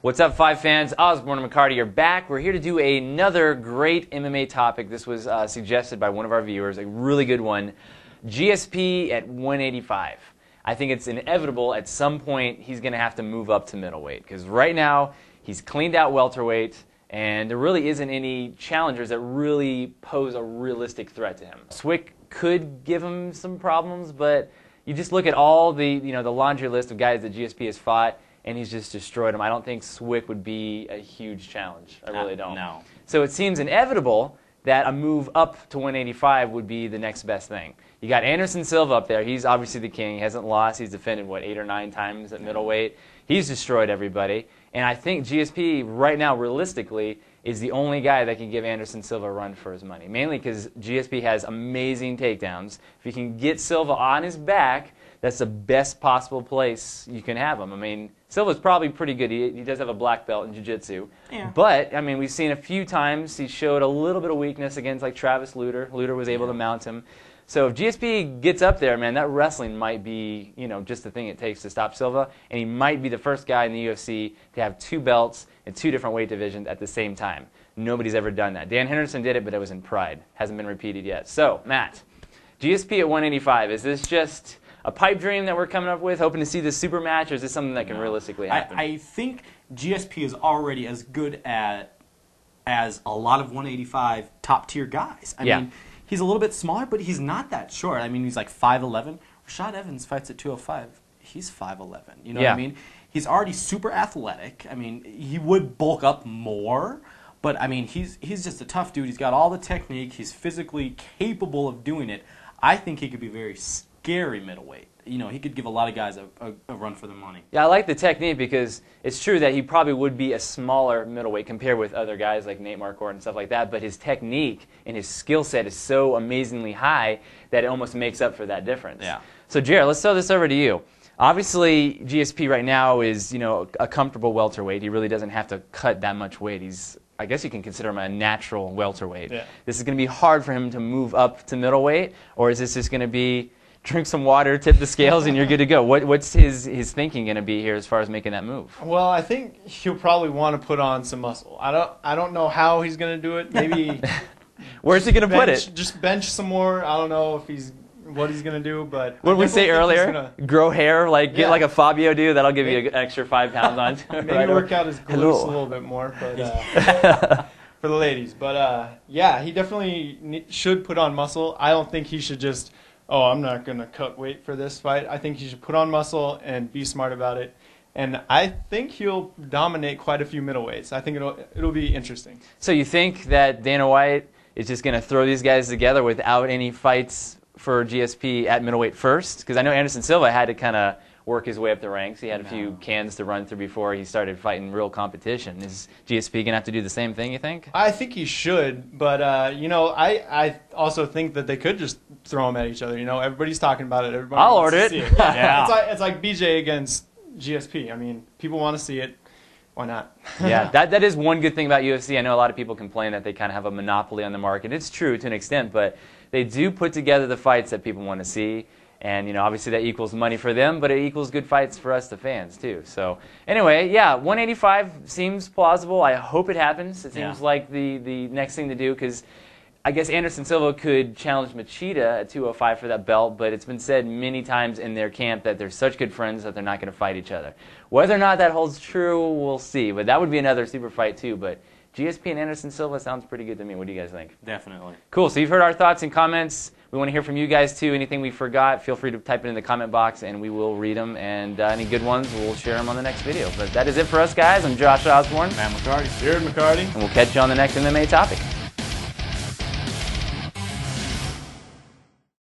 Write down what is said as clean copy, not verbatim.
What's up, Five fans? Osborne and McCarty are back. We're here to do another great MMA topic. This was suggested by one of our viewers, a really good one. GSP at 185. I think it's inevitable at some point he's going to have to move up to middleweight because right now he's cleaned out welterweight and there really isn't any challengers that really pose a realistic threat to him. Swick could give him some problems, but you just look at all the the laundry list of guys that GSP has fought, and he's just destroyed him. I don't think Swick would be a huge challenge. I really don't. No. So it seems inevitable that a move up to 185 would be the next best thing. You got Anderson Silva up there. He's obviously the king. He hasn't lost. He's defended, what, 8 or 9 times at middleweight. He's destroyed everybody. And I think GSP right now, realistically, is the only guy that can give Anderson Silva a run for his money, mainly because GSP has amazing takedowns. If you can get Silva on his back, that's the best possible place you can have him. I mean, Silva's probably pretty good. He does have a black belt in jiu-jitsu. Yeah. But, I mean, we've seen a few times he showed a little bit of weakness against, like, Travis Lutter. Lutter was able to mount him. So if GSP gets up there, man, that wrestling might be, just the thing it takes to stop Silva. And he might be the first guy in the UFC to have 2 belts in 2 different weight divisions at the same time. Nobody's ever done that. Dan Henderson did it, but it was in Pride. Hasn't been repeated yet. So, Matt, GSP at 185, is this just a pipe dream that we're coming up with, hoping to see this super match, or is this something that can realistically happen? I think GSP is already as good as a lot of 185 top-tier guys. I mean, he's a little bit smaller, but he's not that short. I mean, he's like 5'11". Rashad Evans fights at 205. He's 5'11". You know what I mean? He's already super athletic. I mean, he would bulk up more, but I mean, he's just a tough dude. He's got all the technique. He's physically capable of doing it. I think he could be very scary middleweight. He could give a lot of guys a run for their money. Yeah, I like the technique because it's true that he probably would be a smaller middleweight compared with other guys like Nate Marquardt and stuff like that, but his technique and his skill set is so amazingly high that it almost makes up for that difference. Yeah. So, Jared, let's throw this over to you. Obviously, GSP right now is, a comfortable welterweight. He really doesn't have to cut that much weight. I guess you can consider him a natural welterweight. Yeah. This is going to be hard for him to move up to middleweight, or is this just going to be drink some water, tip the scales, and you're good to go? What's his thinking going to be here as far as making that move? Well, I think he'll probably want to put on some muscle. I don't know how he's going to do it. Maybe where's he going to put it? Just bench some more. I don't know what he's going to do, but what did we say earlier? Grow hair, get like a Fabio dude. That'll give you an extra 5 pounds on. Maybe work out his glutes a little bit more, but for the ladies. But yeah, he definitely should put on muscle. I don't think he should just, I'm not going to cut weight for this fight. I think he should put on muscle and be smart about it. And I think he'll dominate quite a few middleweights. I think it'll be interesting. So you think that Dana White is just going to throw these guys together without any fights for GSP at middleweight first? Because I know Anderson Silva had to kind of work his way up the ranks. He had a few cans to run through before he started fighting real competition. Is GSP going to have to do the same thing, you think? I think he should, but, I also think that they could just throw them at each other. Everybody's talking about it. Everybody I'll wants order to it. See it. Yeah. It's like BJ against GSP. I mean, people want to see it. Why not? Yeah, that is one good thing about UFC. I know a lot of people complain that they kind of have a monopoly on the market. It's true to an extent, but they do put together the fights that people want to see. And, obviously that equals money for them, but it equals good fights for us, the fans, too. So, anyway, yeah, 185 seems plausible. I hope it happens. It seems like the next thing to do, because I guess Anderson Silva could challenge Machida at 205 for that belt, but it's been said many times in their camp that they're such good friends that they're not going to fight each other. Whether or not that holds true, we'll see. But that would be another super fight, too. But GSP and Anderson Silva sounds pretty good to me. What do you guys think? Definitely. Cool. So you've heard our thoughts and comments. We want to hear from you guys, too. Anything we forgot, feel free to type it in the comment box, and we will read them. And any good ones, we'll share them on the next video. But that is it for us, guys. I'm Josh Osborne. Matt McCarty. Pierre McCarty. And we'll catch you on the next MMA topic.